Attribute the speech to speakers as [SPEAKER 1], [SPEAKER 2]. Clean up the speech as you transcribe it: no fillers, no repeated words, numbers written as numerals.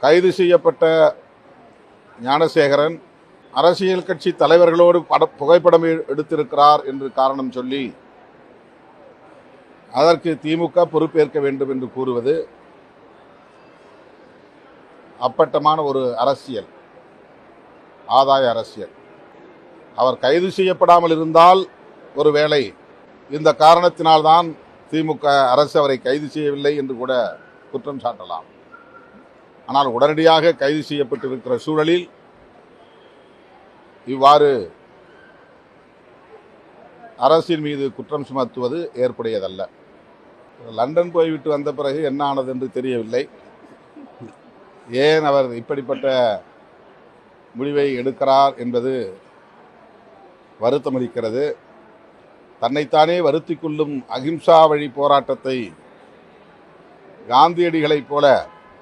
[SPEAKER 1] கைது செய்யப்பட்ட ஞானசேகரன் அரசியல் கட்சி தலைவர்களோடு புகைப்படம் எடுத்திருக்கிறார் என்று காரணம் சொல்லி அதற்கு திமுக பொறுப்பேற்க வேண்டும் என்று கூறுவது அப்பட்டமான ஒரு அரசியல், ஆதாய அரசியல். அவர் கைது செய்யப்படாமல் இருந்தால் ஒருவேளை இந்த காரணத்தினால்தான் திமுக அரசு அவரை கைது செய்யவில்லை என்று கூட குற்றம் சாட்டலாம். ஆனால் உடனடியாக கைது செய்யப்பட்டிருக்கிற சூழலில் இவ்வாறு அரசின் மீது குற்றம் சுமத்துவது ஏற்புடையதல்ல. லண்டன் போய்விட்டு வந்த பிறகு என்ன ஆனது என்று தெரியவில்லை. ஏன் அவர் இப்படிப்பட்ட முடிவை எடுக்கிறார் என்பது வருத்தமளிக்கிறது. தன்னைத்தானே வருத்திக் கொள்ளும் அகிம்சா வழி போராட்டத்தை காந்தியடிகளைப் போல